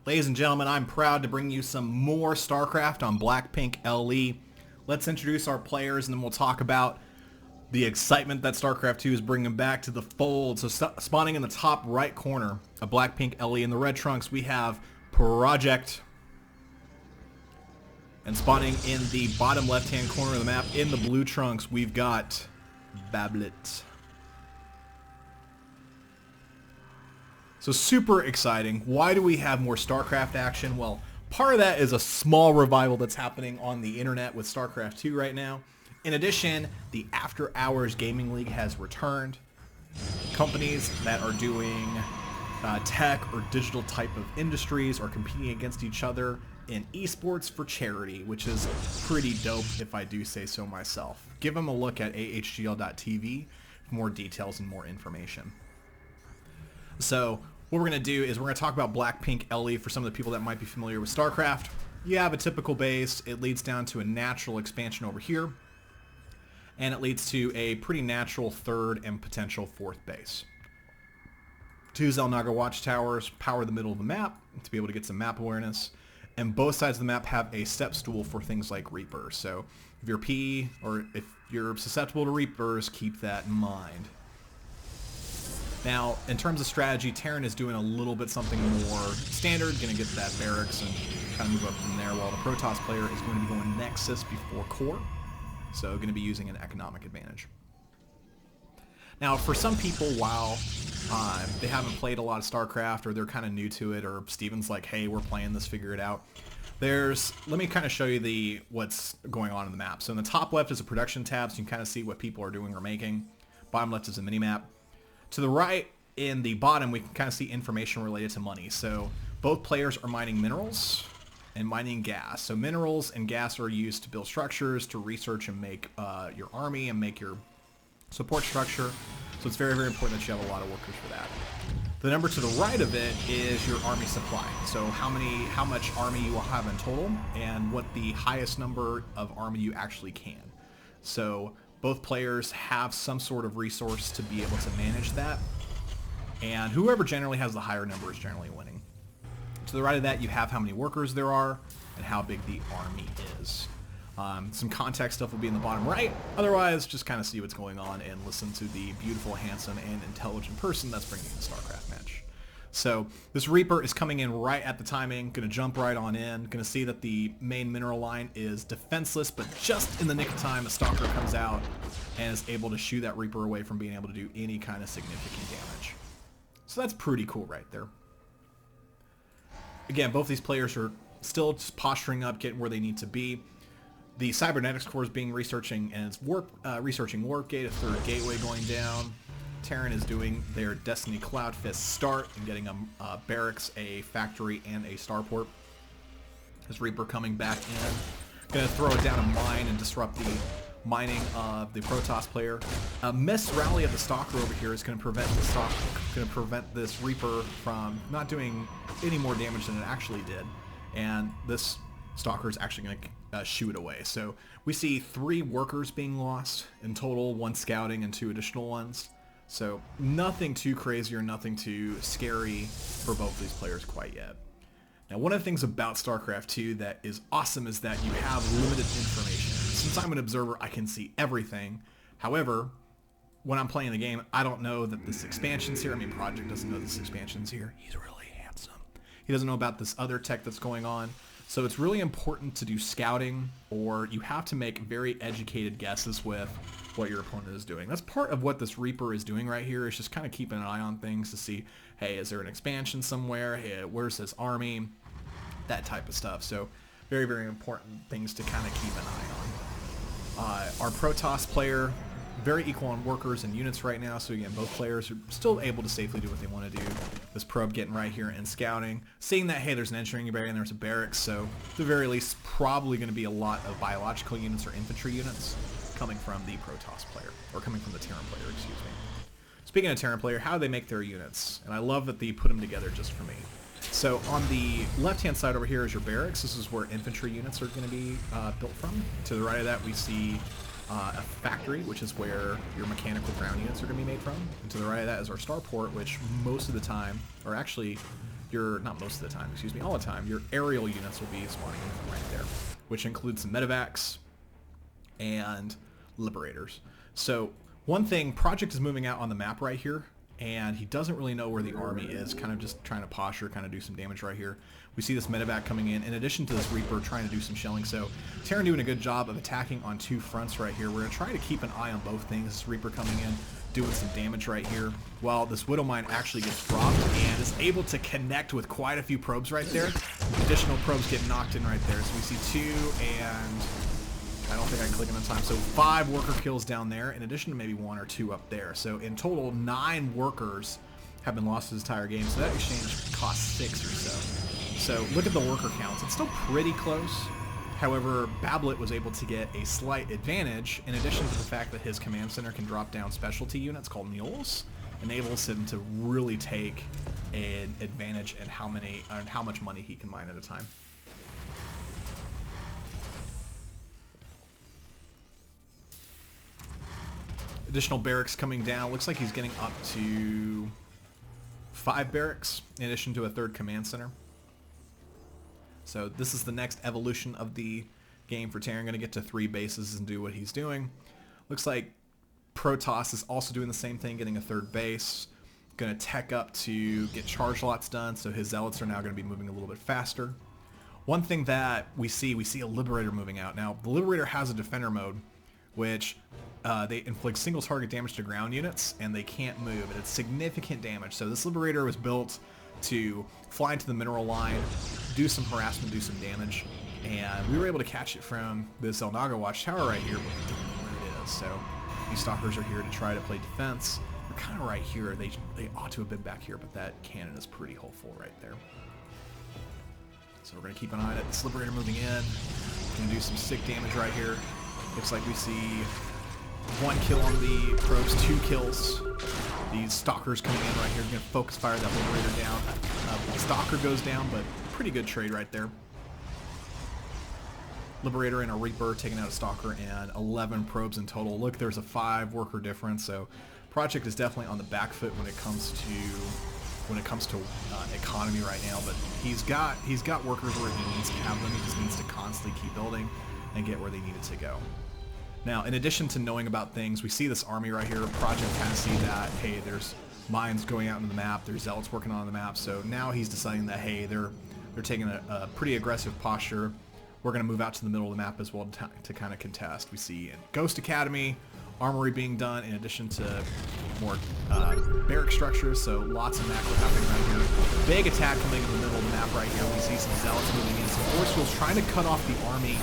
Ladies and gentlemen, I'm proud to bring you some more StarCraft on Blackpink LE. Let's introduce our players and then we'll talk about the excitement that StarCraft II is bringing back to the fold. So spawning in the top right corner of Blackpink LE in the red trunks, we have Projekt. And spawning in the bottom left-hand corner of the map in the blue trunks, we've got Bablit. So super exciting. Why do we have more StarCraft action? Well, part of that is a small revival that's happening on the internet with StarCraft II right now. In addition, the After Hours Gaming League has returned. Companies that are doing tech or digital type of industries are competing against each other in esports for charity, which is pretty dope if I do say so myself. Give them a look at ahgl.tv for more details and more information. So what we're going to do is we're going to talk about Blackpink LE for some of the people that might be familiar with StarCraft. You have a typical base. It leads down to a natural expansion over here. And it leads to a pretty natural third and potential fourth base. Two Xel'Naga watchtowers power the middle of the map to be able to get some map awareness. And both sides of the map have a step stool for things like Reapers. So if you're PE or if you're susceptible to Reapers, keep that in mind. Now, in terms of strategy, Terran is doing a little bit something more standard, going to get that barracks and kind of move up from there, while the Protoss player is going to be going Nexus before Core. So going to be using an economic advantage. Now, for some people, while they haven't played a lot of StarCraft or they're kind of new to it, or Steven's like, hey, we're playing this, figure it out. Let me kind of show you what's going on in the map. So in the top left is a production tab, so you can kind of see what people are doing or making. Bottom left is a mini-map. To the right, in the bottom, we can kind of see information related to money. So both players are mining minerals and mining gas. So minerals and gas are used to build structures, to research and make your army and make your support structure. So it's very, very important that you have a lot of workers for that. The number to the right of it is your army supply. So how much army you will have in total and what the highest number of army you actually can. So both players have some sort of resource to be able to manage that. And whoever generally has the higher number is generally winning. To the right of that, you have how many workers there are and how big the army is. Some context stuff will be in the bottom right. Otherwise, just kind of see what's going on and listen to the beautiful, handsome, and intelligent person that's bringing the StarCraft match. So this Reaper is coming in right at the timing, going to jump right on in, going to see that the main mineral line is defenseless, but just in the nick of time, a Stalker comes out and is able to shoo that Reaper away from being able to do any kind of significant damage. So that's pretty cool right there. Again, both these players are still just posturing up, getting where they need to be. The Cybernetics Corps is researching Warpgate, a third gateway going down. Terran is doing their Destiny Cloudfist start and getting a barracks, a factory, and a starport. This Reaper coming back in. Going to throw it down a mine and disrupt the mining of the Protoss player. A missed rally of the Stalker over here is going to prevent this Reaper from not doing any more damage than it actually did. And this Stalker is actually going to shoo it away. So we see 3 workers being lost in total, 1 scouting and 2 additional ones. So nothing too crazy or nothing too scary for both of these players quite yet. Now, one of the things about StarCraft II that is awesome is that you have limited information. Since I'm an observer, I can see everything. However, when I'm playing the game, I don't know that this expansion's here. I mean, Projekt doesn't know this expansion's here. He's really handsome. He doesn't know about this other tech that's going on. So it's really important to do scouting, or you have to make very educated guesses with what your opponent is doing. That's part of what this Reaper is doing right here, is just kind of keeping an eye on things to see, hey, is there an expansion somewhere? Hey, where's this army? That type of stuff. So very, very important things to kind of keep an eye on. Our Protoss player, very equal on workers and units right now. So again, both players are still able to safely do what they want to do. This probe getting right here and scouting, seeing that, hey, there's an engineering barrier and there's a barracks. So at the very least, probably going to be a lot of biological units or infantry units coming from the Protoss player, or coming from the Terran player, excuse me. Speaking of Terran player, how do they make their units? And I love that they put them together just for me. So on the left-hand side over here is your barracks. This is where infantry units are going to be built from. To the right of that, we see a factory, which is where your mechanical ground units are going to be made from. And to the right of that is our starport, which most of the time, or actually not most of the time, excuse me, all the time, your aerial units will be spawning in right there, which includes some medevacs and liberators. So one thing, Projekt is moving out on the map right here, and he doesn't really know where the army is, kind of just trying to posture, kind of do some damage right here. We see this medevac coming in addition to this Reaper trying to do some shelling. So Terran doing a good job of attacking on two fronts right here. We're going to try to keep an eye on both things. This Reaper coming in, doing some damage right here, while this Widow Mine actually gets dropped and is able to connect with quite a few probes right there. Additional probes get knocked in right there. So we see 2, and I don't think I can click them in time. So 5 worker kills down there, in addition to maybe 1 or 2 up there. So in total, 9 workers have been lost this entire game. So that exchange cost 6 or so. So look at the worker counts. It's still pretty close. However, Bablit was able to get a slight advantage, in addition to the fact that his command center can drop down specialty units called mules, enables him to really take an advantage in how much money he can mine at a time. Additional barracks coming down. Looks like he's getting up to 5 barracks in addition to a 3rd command center. So this is the next evolution of the game for Terran. Going to get to 3 bases and do what he's doing. Looks like Protoss is also doing the same thing, getting a 3rd base. Going to tech up to get charge lots done, so his zealots are now going to be moving a little bit faster. One thing that we see a Liberator moving out. Now, the Liberator has a defender mode, which they inflict single target damage to ground units, and they can't move, and it's significant damage. So this Liberator was built to fly into the mineral line, do some harassment, do some damage, and we were able to catch it from this El Naga watchtower right here, but we don't know where it is. So these stalkers are here to try to play defense. They're kind of right here. They ought to have been back here, but that cannon is pretty hopeful right there. So we're going to keep an eye on it. This Liberator moving in. Going to do some sick damage right here. Looks like we see 1 kill on the probes, 2 kills. These stalkers coming in right here. Going to focus fire that Liberator down. The stalker goes down, but pretty good trade right there. Liberator and a Reaper taking out a stalker, and 11 probes in total. Look, there's a 5 worker difference. So Projekt is definitely on the back foot when it comes to economy right now. But he's got workers where he needs to have them. He just needs to constantly keep building and get where they needed to go. Now, in addition to knowing about things, we see this army right here. Projekt kind of see that, hey, there's mines going out into the map, there's zealots working on the map, so now he's deciding that, hey, they're taking a pretty aggressive posture. We're going to move out to the middle of the map as well to kind of contest. We see in Ghost Academy, armory being done, in addition to more barrack structures, so lots of macro happening right here. Big attack coming in the middle of the map right here. We see some zealots moving in, some force fields trying to cut off the army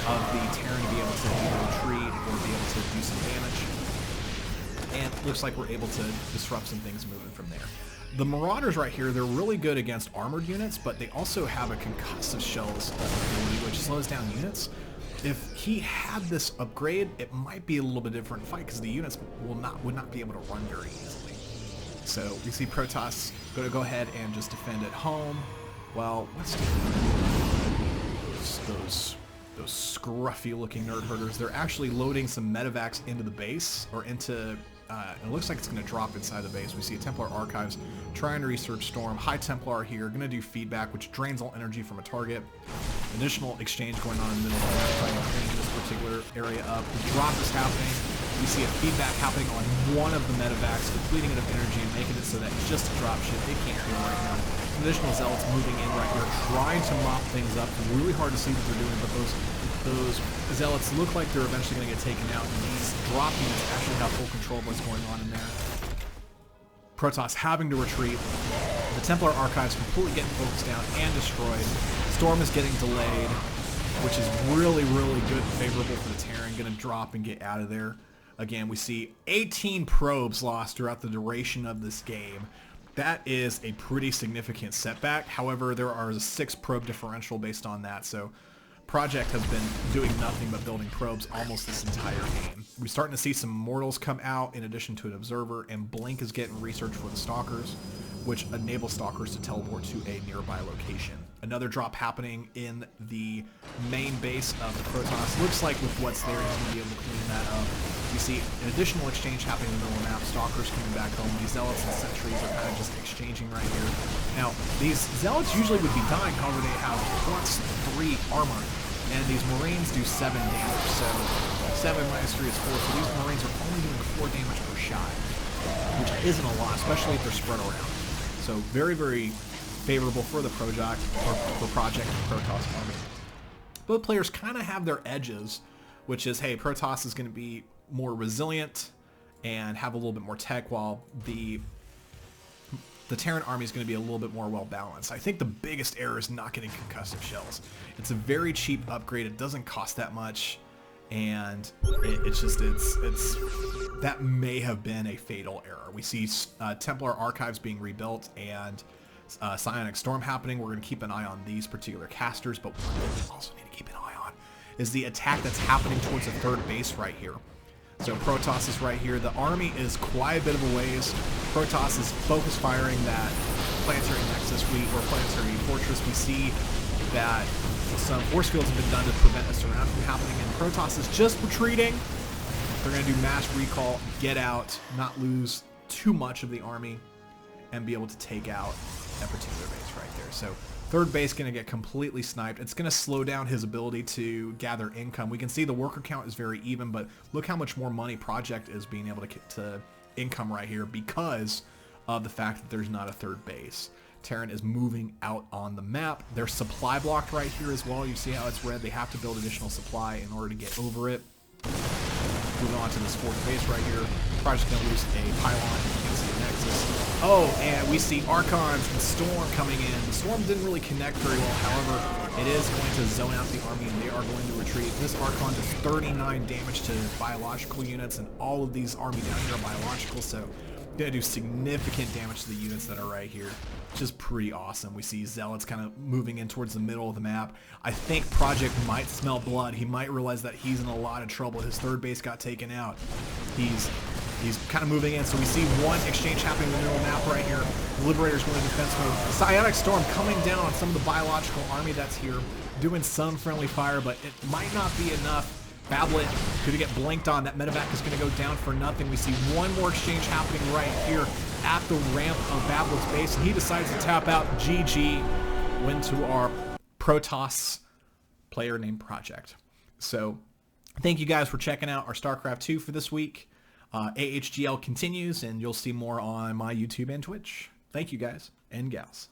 of the Terran to be able to either retreat or be able to do some damage. And it looks like we're able to disrupt some things moving from there. The Marauders right here, they're really good against armored units, but they also have a concussive shells ability, which slows down units. If he had this upgrade, it might be a little bit different fight because the units would not be able to run very easily. So we see Protoss going to go ahead and just defend at home. Well, let's do those scruffy looking nerd herders. They're actually loading some medevacs into the base, or into it looks like it's going to drop inside the base. We see a Templar Archives trying to research Storm. High Templar here, going to do feedback, which drains all energy from a target. Additional exchange going on in the middle of the map, trying to clean this particular area up. The drop is happening. We see a feedback happening on one of the medevacs, depleting it of energy and making it so that it's just a drop ship. They can't do it right now. Additional zealots moving in right here, trying to mop things up. Really hard to see what they're doing, but those zealots look like they're eventually going to get taken out, and these drop units actually have full control of what's going on in there. Protoss having to retreat. The Templar Archives completely getting focused down and destroyed. Storm is getting delayed, which is really, really good and favorable for the Terran. Going to drop and get out of there. Again, we see 18 probes lost throughout the duration of this game. That is a pretty significant setback. However, there are a 6 probe differential based on that, so Projekt has been doing nothing but building probes almost this entire game. We're starting to see some mortals come out in addition to an observer, and Blink is getting research for the stalkers. which enables stalkers to teleport to a nearby location. Another drop happening in the main base of the Protoss. Looks like with what's there, he's going to be able to clean that up. You see an additional exchange happening in the middle of the map. Stalkers coming back home. These Zealots and Sentries are kind of just exchanging right here. Now, these Zealots usually would be dying, however, they have +3 armor. And these Marines do 7 damage. So 7 minus 3 is 4. So these Marines are only doing 4 damage per shot, which isn't a lot, especially if they're spread around. So very, very favorable for the Projekt and Protoss army. Both players kind of have their edges, which is, hey, Protoss is going to be more resilient and have a little bit more tech, while the Terran army is going to be a little bit more well balanced. I think the biggest error is not getting concussive shells. It's a very cheap upgrade. It doesn't cost that much, and it's that may have been a fatal error. We see Templar archives being rebuilt and Psionic Storm happening. We're going to keep an eye on these particular casters, but one thing we also need to keep an eye on is the attack that's happening towards the third base right here. So Protoss is right here. The army is quite a bit of a ways. Protoss is focus firing that planetary nexus or planetary fortress. We see that some force fields have been done to prevent a surround from happening, and Protoss is just retreating. They're going to do mass recall, get out, not lose too much of the army, and be able to take out that particular base right there. So third base going to get completely sniped. It's going to slow down his ability to gather income. We can see the worker count is very even, but look how much more money Projekt is being able to income right here because of the fact that there's not a third base. Terran is moving out on the map. They're supply blocked right here as well. You see how it's red. They have to build additional supply in order to get over it. Moving on to this fourth base right here. Project going to lose a pylon against the Nexus. Oh, and we see Archons and Storm coming in. The Storm didn't really connect very well. However, it is going to zone out the army, and they are going to retreat. This Archon does 39 damage to biological units, and all of these army down here are biological, so going to do significant damage to the units that are right here, which is pretty awesome. We see Zealots kind of moving in towards the middle of the map. I think Projekt might smell blood. He might realize that he's in a lot of trouble. His third base got taken out. He's kind of moving in, so we see one exchange happening in the middle of the map right here. The Liberator's going to defense mode. Psionic Storm coming down on some of the biological army that's here, doing some friendly fire, but it might not be enough. Bablit going to get blinked on. That medevac is going to go down for nothing. We see one more exchange happening right here at the ramp of Bablit's base, and he decides to tap out. GG, win to our Protoss player named Projekt. So thank you guys for checking out our StarCraft 2 for this week. AHGL continues, and you'll see more on my YouTube and Twitch. Thank you guys and gals.